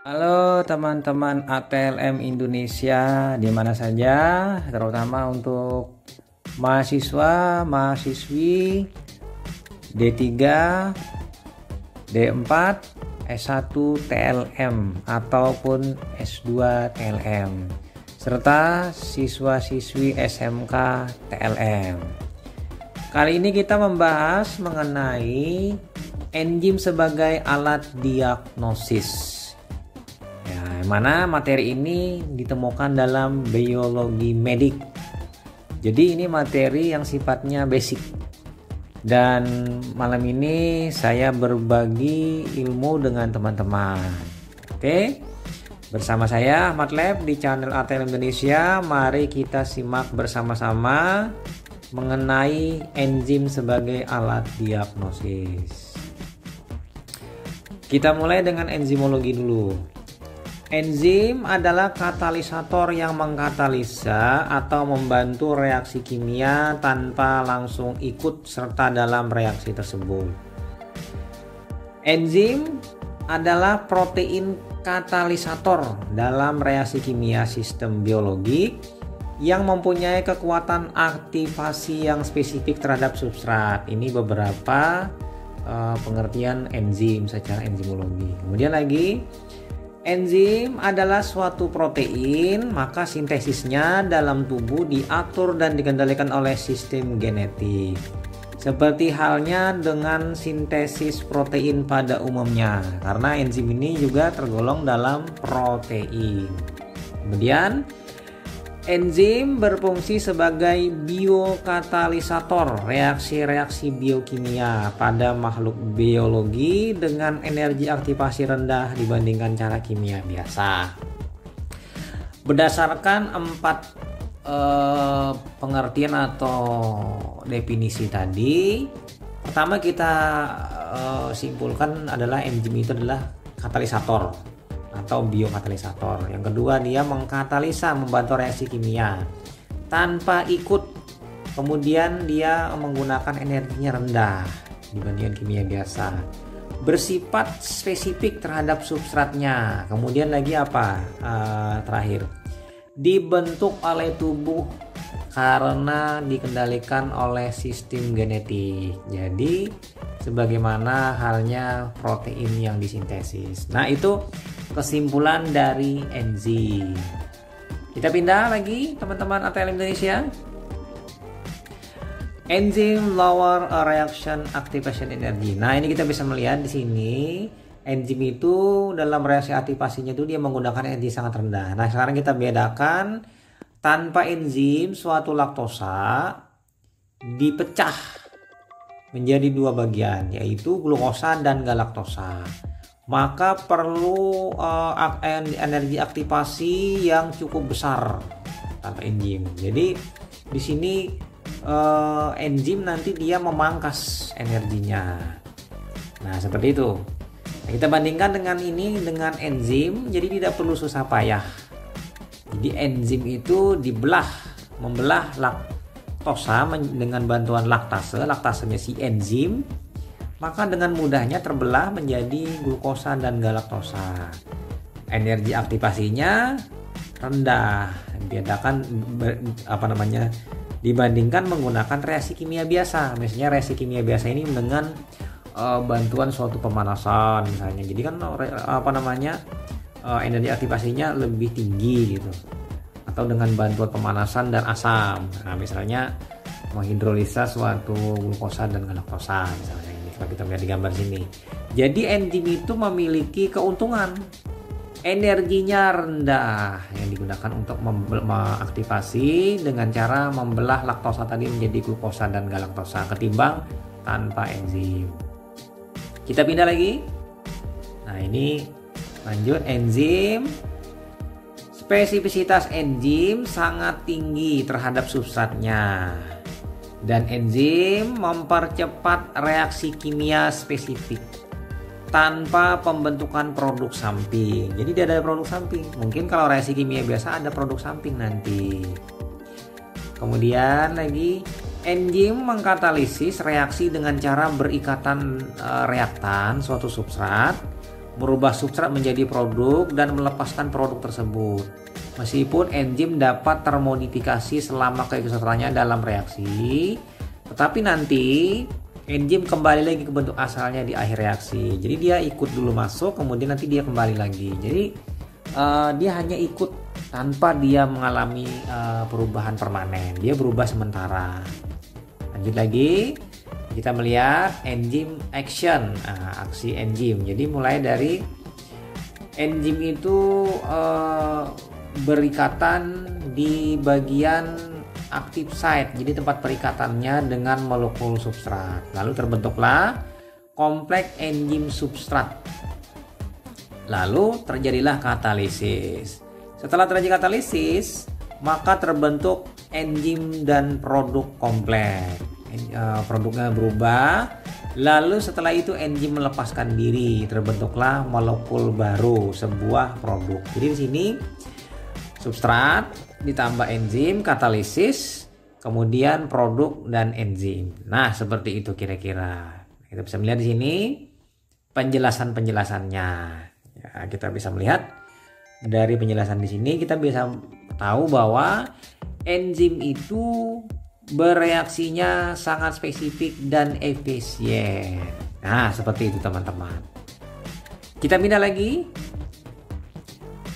Halo teman-teman ATLM Indonesia di mana saja, terutama untuk mahasiswa, mahasiswi D3, D4, S1 TLM ataupun S2 TLM, serta siswa-siswi SMK TLM. Kali ini kita membahas mengenai enzim sebagai alat diagnosis. Mana materi ini ditemukan dalam biologi medik. Jadi ini materi yang sifatnya basic. Dan malam ini saya berbagi ilmu dengan teman-teman. Oke. Bersama saya Ahmad Lab di channel ATLM Indonesia. Mari kita simak bersama-sama mengenai enzim sebagai alat diagnosis. Kita mulai dengan enzimologi dulu. Enzim adalah katalisator yang mengkatalisa atau membantu reaksi kimia tanpa langsung ikut serta dalam reaksi tersebut. Enzim adalah protein katalisator dalam reaksi kimia sistem biologi yang mempunyai kekuatan aktivasi yang spesifik terhadap substrat. Ini beberapa pengertian enzim secara enzimologi. Kemudian lagi, enzim adalah suatu protein, maka sintesisnya dalam tubuh diatur dan dikendalikan oleh sistem genetik. Seperti halnya dengan sintesis protein pada umumnya, karena enzim ini juga tergolong dalam protein. Kemudian, enzim berfungsi sebagai biokatalisator reaksi-reaksi biokimia pada makhluk biologi dengan energi aktivasi rendah dibandingkan cara kimia biasa. Berdasarkan 4 pengertian atau definisi tadi, pertama kita simpulkan adalah enzim itu adalah katalisator atau biokatalisator. Yang kedua, dia mengkatalisa, membantu reaksi kimia tanpa ikut. Kemudian dia menggunakan energinya rendah dibandingkan kimia biasa. Bersifat spesifik terhadap substratnya. Kemudian lagi apa? Terakhir, dibentuk oleh tubuh karena dikendalikan oleh sistem genetik. Jadi sebagaimana halnya protein yang disintesis. Nah, itu kesimpulan dari enzim. Kita pindah lagi teman-teman ATLM Indonesia. Enzim lower reaction activation energy. Nah, ini kita bisa melihat di sini enzim itu dalam reaksi aktivasinya itu dia menggunakan energi sangat rendah. Nah, sekarang kita bedakan, tanpa enzim suatu laktosa dipecah menjadi 2 bagian, yaitu glukosa dan galaktosa. Maka perlu energi aktivasi yang cukup besar tanpa enzim. Jadi di sini enzim nanti dia memangkas energinya. Nah, seperti itu. Nah, kita bandingkan dengan ini dengan enzim, jadi tidak perlu susah payah. Jadi enzim itu membelah laktosa dengan bantuan laktasenya si enzim, maka dengan mudahnya terbelah menjadi glukosa dan galaktosa. Energi aktivasinya rendah, dibandingkan menggunakan reaksi kimia biasa. Misalnya reaksi kimia biasa ini dengan bantuan suatu pemanasan misalnya. Jadi kan energi aktivasinya lebih tinggi gitu. Atau dengan bantuan pemanasan dan asam. Nah, misalnya menghidrolisa suatu glukosa dan galaktosa misalnya. Ini kalau kita lihat di gambar sini. Jadi enzim itu memiliki keuntungan. Energinya rendah yang digunakan untuk mengaktifasi dengan cara membelah laktosa tadi menjadi glukosa dan galaktosa ketimbang tanpa enzim. Kita pindah lagi. Nah, ini lanjut enzim. Spesifisitas enzim sangat tinggi terhadap substratnya. Dan enzim mempercepat reaksi kimia spesifik tanpa pembentukan produk samping. Jadi tidak ada produk samping. Mungkin kalau reaksi kimia biasa ada produk samping nanti. Kemudian lagi, enzim mengkatalisis reaksi dengan cara berikatan reaktan suatu substrat merubah substrat menjadi produk dan melepaskan produk tersebut. Meskipun enzim dapat termodifikasi selama keikutsertaannya dalam reaksi, tetapi nanti enzim kembali lagi ke bentuk asalnya di akhir reaksi. Jadi dia ikut dulu masuk, kemudian nanti dia kembali lagi. Jadi dia hanya ikut tanpa dia mengalami perubahan permanen. Dia berubah sementara. Lanjut lagi, kita melihat enzim action, aksi enzim. Jadi mulai dari enzim itu berikatan di bagian active site, jadi tempat perikatannya dengan molekul substrat. Lalu terbentuklah kompleks enzim substrat. Lalu terjadilah katalisis. Setelah terjadi katalisis, maka terbentuk enzim dan produk kompleks. Produknya berubah. Lalu setelah itu enzim melepaskan diri, terbentuklah molekul baru, sebuah produk. Jadi di sini substrat ditambah enzim, katalisis, kemudian produk dan enzim. Nah, seperti itu kira-kira. Kita bisa melihat di sini penjelasannya. Ya, kita bisa melihat dari penjelasan di sini kita bisa tahu bahwa enzim itu bereaksinya sangat spesifik dan efisien. Nah, seperti itu teman-teman. Kita pindah lagi.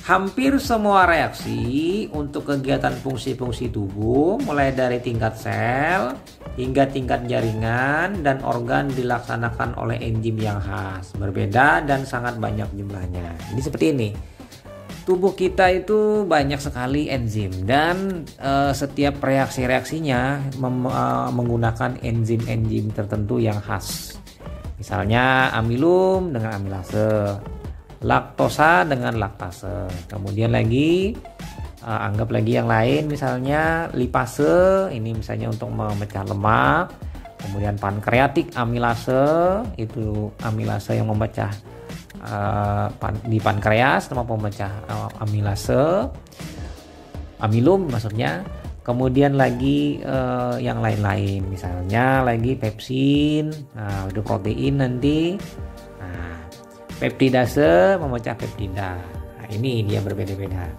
Hampir semua reaksi untuk kegiatan fungsi-fungsi tubuh, mulai dari tingkat sel hingga tingkat jaringan dan organ, dilaksanakan oleh enzim yang khas, berbeda dan sangat banyak jumlahnya. Jadi seperti ini. Tubuh kita itu banyak sekali enzim dan setiap reaksi-reaksinya menggunakan enzim-enzim tertentu yang khas. Misalnya amilum dengan amilase, laktosa dengan laktase. Kemudian lagi anggap lagi yang lain, misalnya lipase, ini misalnya untuk memecah lemak. Kemudian pankreatik amilase, itu amilase yang memecah di pankreas, tempat pemecah amilase, amilum maksudnya. Kemudian lagi yang lain-lain, misalnya lagi pepsin, nah itu protein nanti. Peptidase memecah peptida. Nah, ini dia berbeda-beda.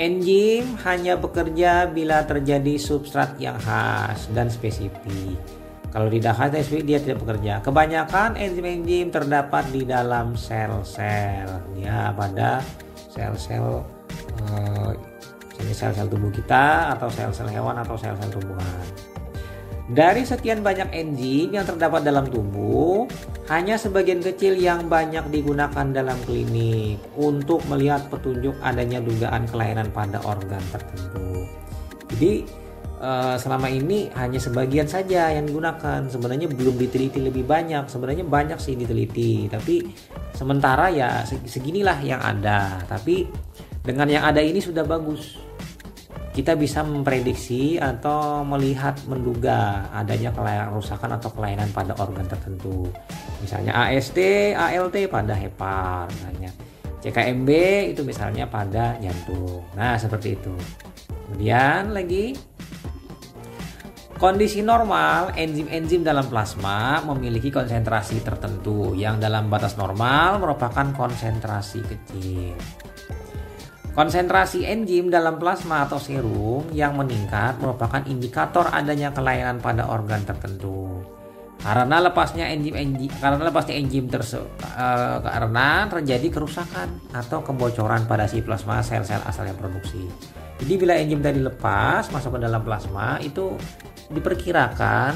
Enzim hanya bekerja bila terjadi substrat yang khas dan spesifik. Kalau tidak khas dan spesifik, dia tidak bekerja. Kebanyakan enzim-enzim terdapat di dalam sel-sel. Ya, pada sel-sel sel-sel tubuh kita, atau sel-sel hewan, atau sel-sel tumbuhan. Dari sekian banyak enzim yang terdapat dalam tubuh, hanya sebagian kecil yang banyak digunakan dalam klinik untuk melihat petunjuk adanya dugaan kelainan pada organ tertentu. Jadi selama ini hanya sebagian saja yang digunakan. Sebenarnya belum diteliti lebih banyak. Sebenarnya banyak sih diteliti, tapi sementara ya seginilah yang ada. Tapi dengan yang ada ini sudah bagus. Kita bisa memprediksi atau melihat, menduga adanya kerusakan atau kelainan pada organ tertentu. Misalnya AST, ALT pada hepar, misalnya CKMB itu misalnya pada jantung. Nah, seperti itu. Kemudian lagi, kondisi normal, enzim-enzim dalam plasma memiliki konsentrasi tertentu yang dalam batas normal merupakan konsentrasi kecil. Konsentrasi enzim dalam plasma atau serum yang meningkat merupakan indikator adanya kelainan pada organ tertentu. Karena lepasnya enzim karena terjadi kerusakan atau kebocoran pada si plasma sel-sel asal yang produksi. Jadi bila enzim tadi lepas masuk ke dalam plasma, itu diperkirakan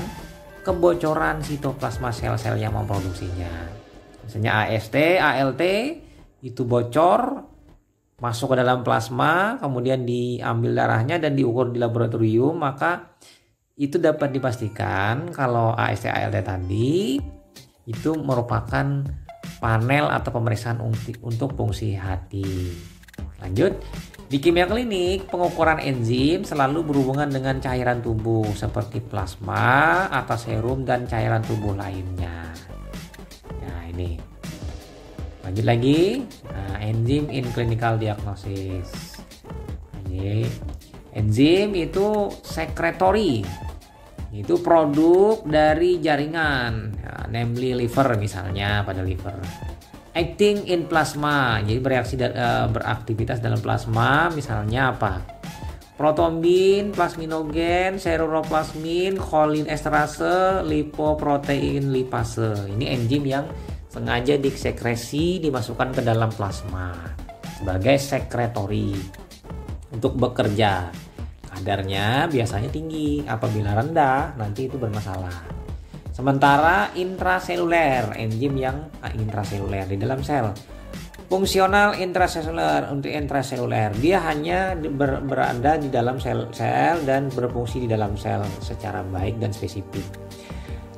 kebocoran sitoplasma sel-sel yang memproduksinya. Misalnya AST, ALT itu bocor, masuk ke dalam plasma, kemudian diambil darahnya dan diukur di laboratorium, maka itu dapat dipastikan kalau AST ALT tadi itu merupakan panel atau pemeriksaan untuk fungsi hati. Lanjut, di kimia klinik pengukuran enzim selalu berhubungan dengan cairan tubuh seperti plasma atau serum dan cairan tubuh lainnya. Nah, ini lanjut lagi, enzim in clinical diagnosis. Jadi, enzim itu secretory, itu produk dari jaringan, namely liver misalnya pada liver. Acting in plasma, jadi beraktivitas dalam plasma, misalnya apa? Protombin, plasminogen, seruroplasmin, cholinesterase, lipoprotein lipase. Ini enzim yang sengaja disekresi dimasukkan ke dalam plasma sebagai sekretori untuk bekerja. Kadarnya biasanya tinggi, apabila rendah nanti itu bermasalah. Sementara intraseluler, enzim yang intraseluler di dalam sel. Fungsional intraseluler, untuk intraseluler dia hanya berada di dalam sel dan berfungsi di dalam sel secara baik dan spesifik.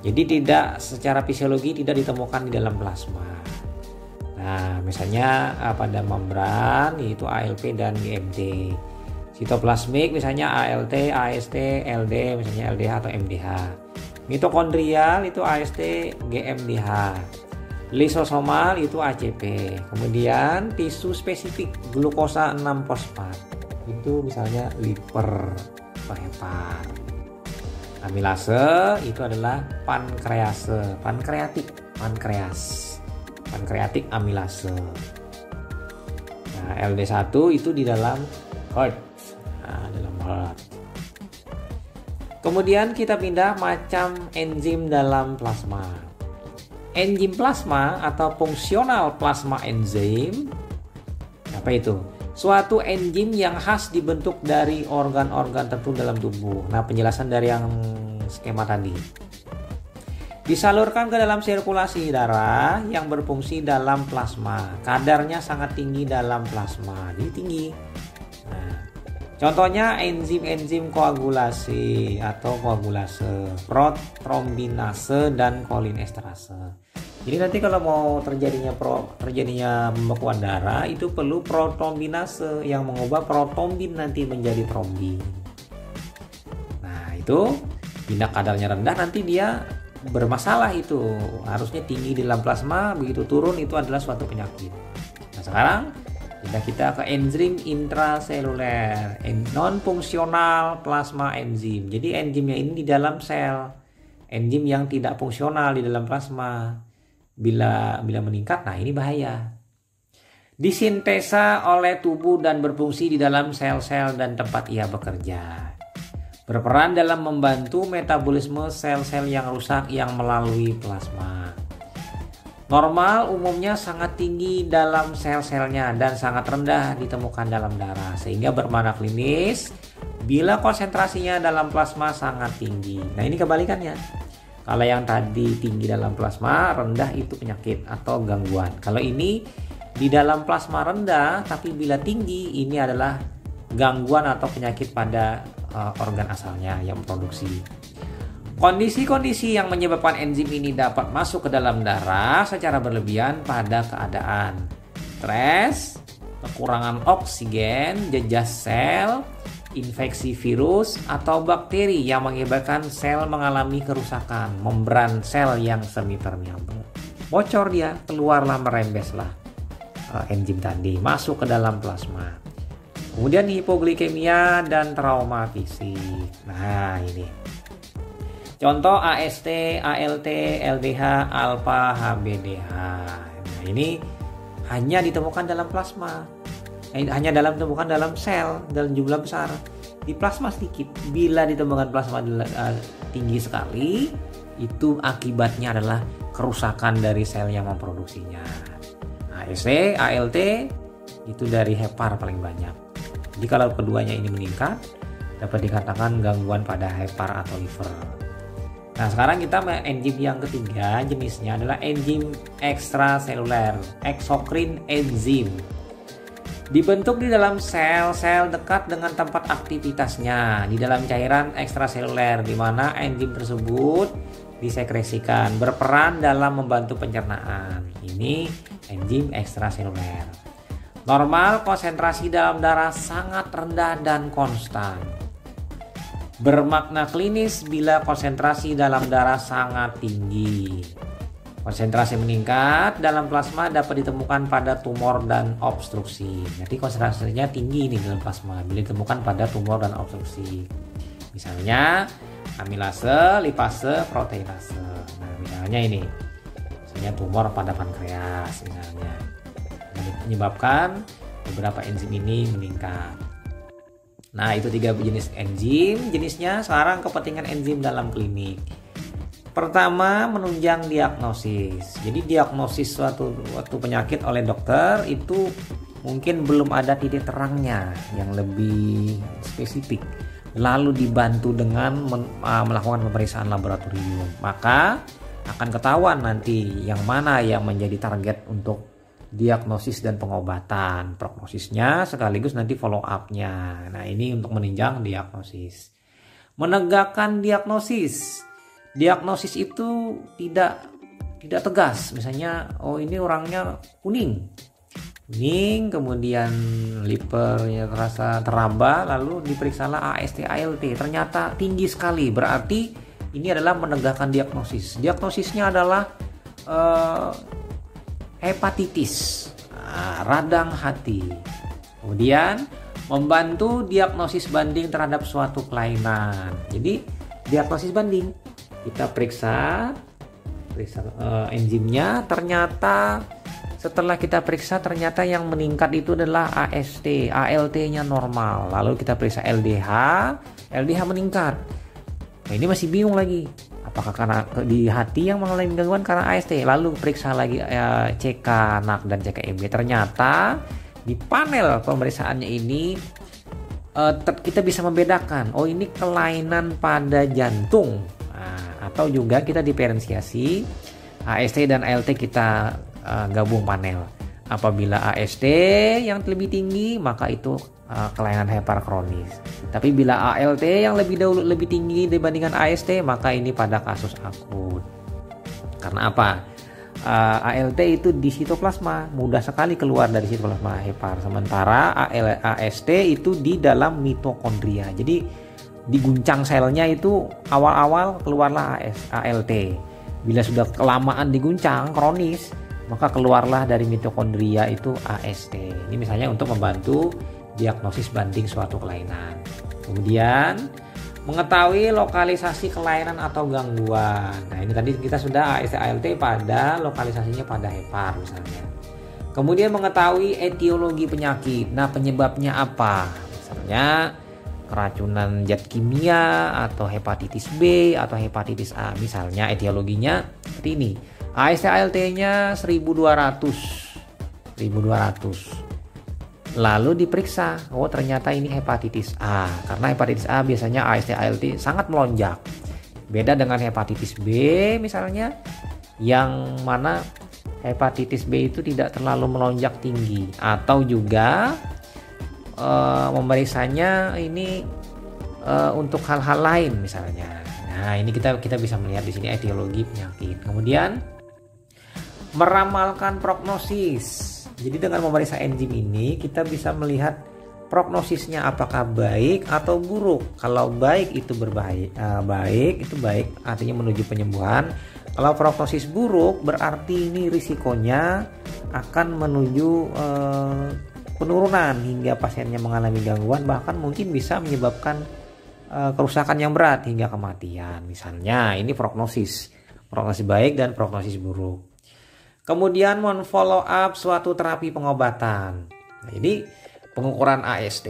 Jadi tidak secara fisiologi tidak ditemukan di dalam plasma. Nah, misalnya pada membran yaitu ALP dan GMT. Sitoplasmik misalnya ALT, AST, LD, misalnya LDH atau MDH. Mitokondrial itu AST, GMDH. Lisosomal itu ACP. Kemudian tisu spesifik glukosa 6-fosfat. Itu misalnya liver atau hepar. Amilase itu adalah pankrease, pankreatik amilase. Nah, LD1 itu di dalam heart. Kemudian kita pindah macam enzim dalam plasma. Enzim plasma atau fungsional plasma enzim, apa itu? Suatu enzim yang khas dibentuk dari organ-organ tertentu dalam tubuh. Nah, penjelasan dari yang skema tadi. Disalurkan ke dalam sirkulasi darah yang berfungsi dalam plasma. Kadarnya sangat tinggi dalam plasma, jadi tinggi. Nah, contohnya enzim-enzim koagulasi atau koagulase, protrombinase dan cholinesterase. Jadi nanti kalau mau terjadinya pembekuan darah itu perlu protrombinase yang mengubah protombin nanti menjadi trombin. Nah, itu bila kadarnya rendah nanti dia bermasalah, itu harusnya tinggi di dalam plasma, begitu turun itu adalah suatu penyakit. Nah, sekarang kita ke enzim intraseluler, non fungsional plasma enzim. Jadi enzimnya ini di dalam sel, enzim yang tidak fungsional di dalam plasma. Bila meningkat, nah ini bahaya. Disintesa oleh tubuh dan berfungsi di dalam sel-sel dan tempat ia bekerja. Berperan dalam membantu metabolisme sel-sel yang rusak yang melalui plasma. Normal umumnya sangat tinggi dalam sel-selnya dan sangat rendah ditemukan dalam darah, sehingga bermakna klinis bila konsentrasinya dalam plasma sangat tinggi. Nah, ini kebalikannya. Kalau yang tadi tinggi dalam plasma, rendah itu penyakit atau gangguan. Kalau ini di dalam plasma rendah tapi bila tinggi, ini adalah gangguan atau penyakit pada organ asalnya yang memproduksi. Kondisi-kondisi yang menyebabkan enzim ini dapat masuk ke dalam darah secara berlebihan pada keadaan stres, kekurangan oksigen, jejas sel, infeksi virus atau bakteri yang mengakibatkan sel mengalami kerusakan, membran sel yang semi permeabel. Bocor dia, keluarlah merembeslah enzim tadi masuk ke dalam plasma. Kemudian hipoglikemia dan trauma fisik. Nah, ini contoh AST, ALT, LDH, alfa, HBDH. Nah, ini hanya ditemukan dalam plasma. Hanya ditemukan dalam sel dalam jumlah besar, di plasma sedikit. Bila ditemukan plasma tinggi sekali, itu akibatnya adalah kerusakan dari sel yang memproduksinya. AST, ALT itu dari hepar paling banyak. Jadi kalau keduanya ini meningkat, dapat dikatakan gangguan pada hepar atau liver. Nah, sekarang kita enzim yang ketiga jenisnya adalah enzim ekstraseluler, eksokrin enzim. Dibentuk di dalam sel-sel dekat dengan tempat aktivitasnya di dalam cairan ekstraseluler, di mana enzim tersebut disekresikan, berperan dalam membantu pencernaan. Ini enzim ekstraseluler. Normal konsentrasi dalam darah sangat rendah dan konstan. Bermakna klinis bila konsentrasi dalam darah sangat tinggi. Konsentrasi meningkat dalam plasma dapat ditemukan pada tumor dan obstruksi. Jadi konsentrasinya tinggi nih dalam plasma bila ditemukan pada tumor dan obstruksi. Misalnya amilase, lipase, proteinase. Nah, misalnya ini Misalnya tumor pada pankreas misalnya, menyebabkan beberapa enzim ini meningkat. Nah, itu 3 jenis enzim. Jenisnya sekarang kepentingan enzim dalam klinik. Pertama, menunjang diagnosis. Jadi diagnosis suatu penyakit oleh dokter itu mungkin belum ada titik terangnya yang lebih spesifik. Lalu dibantu dengan melakukan pemeriksaan laboratorium. Maka akan ketahuan nanti yang mana yang menjadi target untuk diagnosis dan pengobatan, prognosisnya sekaligus nanti follow up-nya. Nah, ini untuk menunjang diagnosis. Menegakkan diagnosis. Diagnosis itu tidak tegas. Misalnya, oh ini orangnya kuning, kemudian livernya terasa teraba, lalu diperiksalah AST ALT, ternyata tinggi sekali. Berarti ini adalah menegakkan diagnosis. Diagnosisnya adalah hepatitis, radang hati. Kemudian membantu diagnosis banding terhadap suatu kelainan. Jadi diagnosis banding, kita periksa enzimnya, ternyata setelah kita periksa ternyata yang meningkat itu adalah AST, ALT-nya normal. Lalu kita periksa LDH meningkat. Nah, ini masih bingung lagi. Apakah karena di hati yang mengalami gangguan karena AST? Lalu periksa lagi CK NAC dan CKMB. Ternyata di panel pemeriksaannya ini kita bisa membedakan, oh ini kelainan pada jantung. Nah, atau juga kita diferensiasi AST dan ALT, kita gabung panel. Apabila AST yang lebih tinggi maka itu kelainan hepar kronis. Tapi bila ALT yang lebih tinggi dibandingkan AST maka ini pada kasus akut. Karena apa? ALT itu di sitoplasma, mudah sekali keluar dari sitoplasma hepar. Sementara AST itu di dalam mitokondria. Jadi diguncang selnya itu awal-awal keluarlah ALT. Bila sudah kelamaan diguncang kronis maka keluarlah dari mitokondria itu AST. Ini misalnya untuk membantu diagnosis banding suatu kelainan. Kemudian mengetahui lokalisasi kelainan atau gangguan. Nah, ini tadi kita sudah AST ALT pada lokalisasinya pada hepar misalnya. Kemudian mengetahui etiologi penyakit. Nah, penyebabnya apa? Misalnya keracunan zat kimia atau hepatitis B atau hepatitis A. Misalnya etiologinya seperti ini. AST ALT-nya 1200. Lalu diperiksa, oh ternyata ini hepatitis A. Karena hepatitis A biasanya AST ALT sangat melonjak. Beda dengan hepatitis B misalnya, yang mana hepatitis B itu tidak terlalu melonjak tinggi. Atau juga memeriksanya ini untuk hal-hal lain misalnya. Nah, ini kita bisa melihat di sini etiologi penyakit. Kemudian meramalkan prognosis. Jadi dengan memeriksa enzim ini kita bisa melihat prognosisnya apakah baik atau buruk. Kalau baik itu baik artinya menuju penyembuhan. Kalau prognosis buruk berarti ini risikonya akan menuju penurunan hingga pasiennya mengalami gangguan, bahkan mungkin bisa menyebabkan kerusakan yang berat hingga kematian. Misalnya ini prognosis baik dan prognosis buruk. Kemudian men-follow up suatu terapi pengobatan. Nah, jadi pengukuran AST,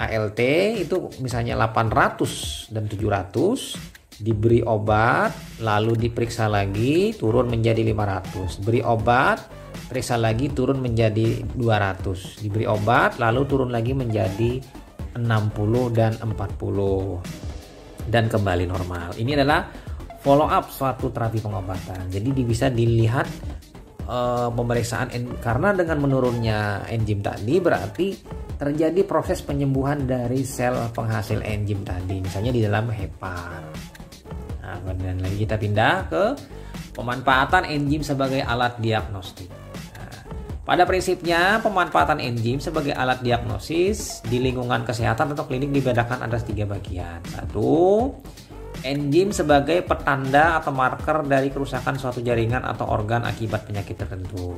ALT itu misalnya 800 dan 700, diberi obat, lalu diperiksa lagi turun menjadi 500. Beri obat, periksa lagi turun menjadi 200. Diberi obat, lalu turun lagi menjadi 60 dan 40. Dan kembali normal. Ini adalah follow up suatu terapi pengobatan. Jadi bisa dilihat pemeriksaan, karena dengan menurunnya enzim tadi berarti terjadi proses penyembuhan dari sel penghasil enzim tadi, misalnya di dalam hepar. Nah, kemudian lagi kita pindah ke pemanfaatan enzim sebagai alat diagnostik. Nah, pada prinsipnya pemanfaatan enzim sebagai alat diagnosis di lingkungan kesehatan atau klinik dibedakan atas 3 bagian. 1. Enzim sebagai petanda atau marker dari kerusakan suatu jaringan atau organ akibat penyakit tertentu.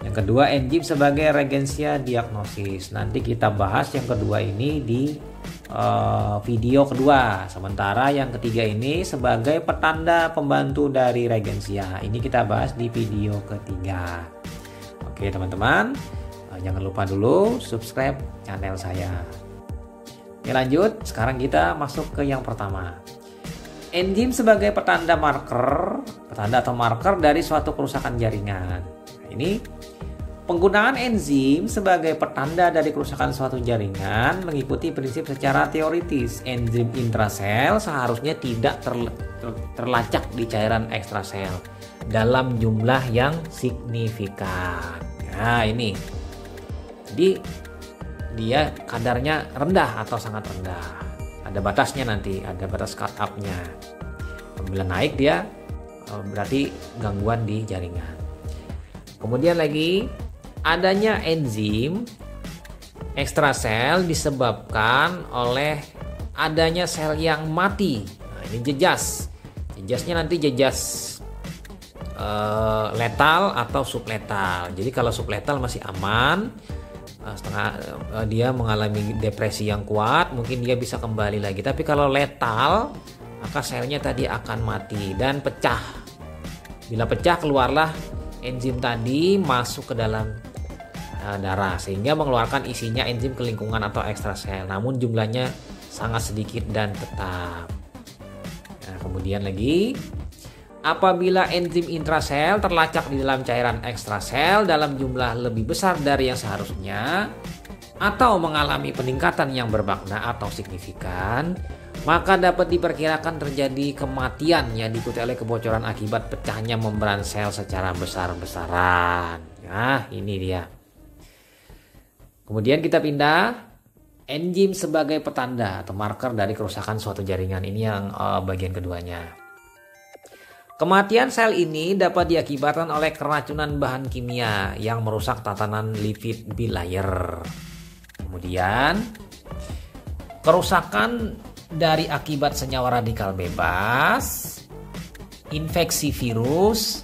Yang kedua, enzim sebagai regensia diagnosis. Nanti kita bahas yang kedua ini di video kedua. Sementara yang ketiga ini sebagai petanda pembantu dari regensia. Ini kita bahas di video ketiga. Oke teman-teman, jangan lupa dulu subscribe channel saya. Oke lanjut, sekarang kita masuk ke yang pertama. Enzim sebagai petanda atau marker dari suatu kerusakan jaringan. Nah, ini penggunaan enzim sebagai petanda dari kerusakan suatu jaringan mengikuti prinsip secara teoritis. Enzim intrasel seharusnya tidak terlacak di cairan ekstrasel dalam jumlah yang signifikan. Nah ini, jadi dia kadarnya rendah atau sangat rendah. Ada batasnya nanti, ada batas cut up-nya. Bila naik dia berarti gangguan di jaringan. Kemudian lagi, adanya enzim ekstrasel disebabkan oleh adanya sel yang mati. Nah, ini jejas. Jejasnya nanti jejas letal atau subletal. Jadi kalau subletal masih aman, dia mengalami depresi yang kuat, mungkin dia bisa kembali lagi. Tapi kalau letal, maka selnya tadi akan mati dan pecah. Bila pecah, keluarlah enzim tadi masuk ke dalam darah sehingga mengeluarkan isinya enzim ke lingkungan atau ekstrasel, namun jumlahnya sangat sedikit dan tetap. Nah, kemudian lagi, apabila enzim intrasel terlacak di dalam cairan ekstrasel dalam jumlah lebih besar dari yang seharusnya atau mengalami peningkatan yang bermakna atau signifikan, maka dapat diperkirakan terjadi kematian yang diikuti oleh kebocoran akibat pecahnya membran sel secara besar-besaran. Nah, ini dia. Kemudian kita pindah, enzim sebagai petanda atau marker dari kerusakan suatu jaringan. Ini yang bagian keduanya. Kematian sel ini dapat diakibatkan oleh keracunan bahan kimia yang merusak tatanan lipid bilayer. Kemudian kerusakan dari akibat senyawa radikal bebas, infeksi virus,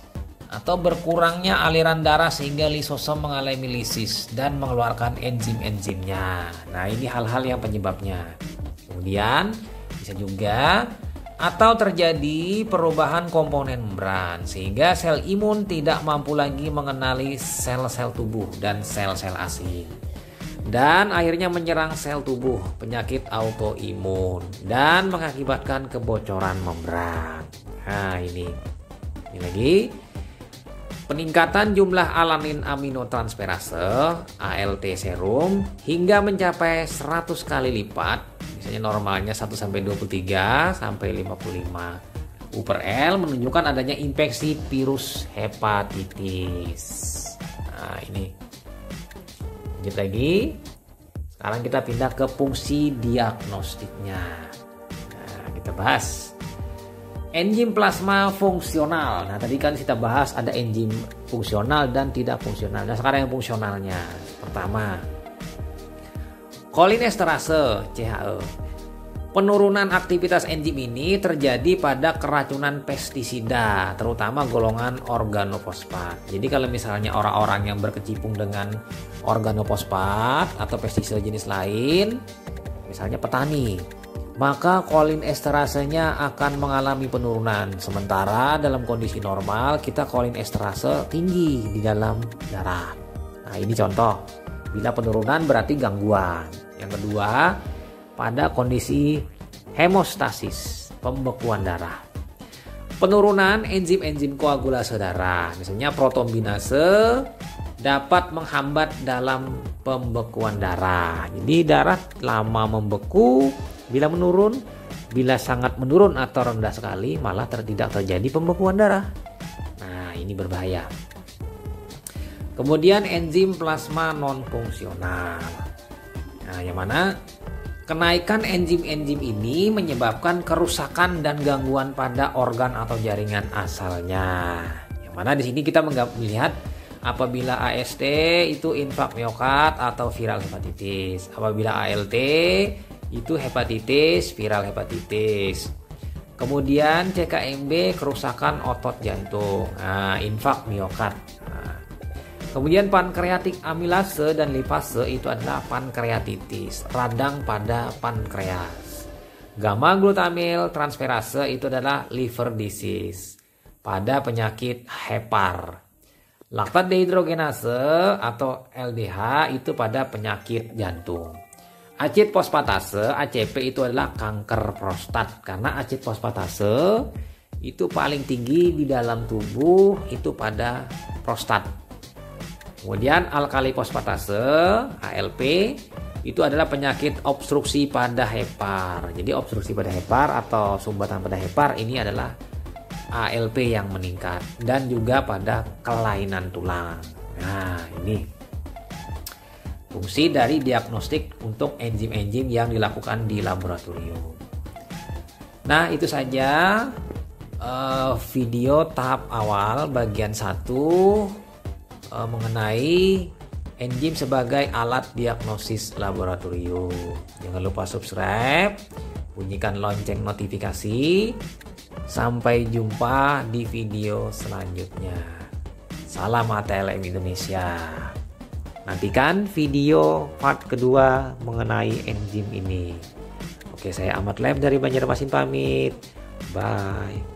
atau berkurangnya aliran darah sehingga lisosom mengalami lisis dan mengeluarkan enzim-enzimnya. Nah, ini hal-hal yang penyebabnya. Kemudian bisa juga atau terjadi perubahan komponen membran sehingga sel imun tidak mampu lagi mengenali sel-sel tubuh dan sel-sel asing. Dan akhirnya menyerang sel tubuh, penyakit autoimun dan mengakibatkan kebocoran membran. Nah, ini lagi. Peningkatan jumlah alanin aminotransferase (ALT) serum hingga mencapai 100 kali lipat, misalnya normalnya 1 sampai 23 sampai 55 U/L, menunjukkan adanya infeksi virus hepatitis. Nah, ini. Lanjut lagi. Sekarang kita pindah ke fungsi diagnostiknya. Nah, kita bahas enzim plasma fungsional. Nah, tadi kan kita bahas ada enzim fungsional dan tidak fungsional. Nah, sekarang yang fungsionalnya. Pertama, kolinesterase (CHE). Penurunan aktivitas enzim ini terjadi pada keracunan pestisida, terutama golongan organofosfat. Jadi kalau misalnya orang-orang yang berkecimpung dengan organofosfat atau pestisida jenis lain, misalnya petani, maka kolinesterasenya akan mengalami penurunan. Sementara dalam kondisi normal kita kolinesterase tinggi di dalam darah. Nah, ini contoh. Bila penurunan berarti gangguan. Yang kedua, pada kondisi hemostasis, pembekuan darah. Penurunan enzim-enzim koagulase darah, misalnya protombinase, dapat menghambat dalam pembekuan darah. Jadi darah lama membeku. Bila menurun, bila sangat menurun atau rendah sekali, malah tidak terjadi pembekuan darah. Nah, ini berbahaya. Kemudian enzim plasma non-fungsional. Nah, yang mana kenaikan enzim-enzim ini menyebabkan kerusakan dan gangguan pada organ atau jaringan asalnya. Yang mana di sini kita melihat apabila AST itu infak miokard atau viral hepatitis. Apabila ALT itu hepatitis, viral hepatitis. Kemudian CKMB kerusakan otot jantung, infak miokard. Kemudian pankreatik amilase dan lipase itu adalah pankreatitis, radang pada pankreas. Gamma glutamil transferase itu adalah liver disease, pada penyakit hepar. Laktat dehidrogenase atau LDH itu pada penyakit jantung. Acid fosfatase ACP itu adalah kanker prostat, karena acid fosfatase itu paling tinggi di dalam tubuh itu pada prostat. Kemudian alkali fosfatase ALP itu adalah penyakit obstruksi pada hepar. Jadi obstruksi pada hepar atau sumbatan pada hepar ini adalah ALP yang meningkat, dan juga pada kelainan tulang. Nah, ini fungsi dari diagnostik untuk enzim-enzim yang dilakukan di laboratorium. Nah, itu saja video tahap awal bagian 1 mengenai enzim sebagai alat diagnosis laboratorium. Jangan lupa subscribe, bunyikan lonceng notifikasi. Sampai jumpa di video selanjutnya. Salam ATLM Indonesia. Nantikan video part kedua mengenai enzim ini. Oke, saya Ahmad Lem dari Banjarmasin pamit. Bye.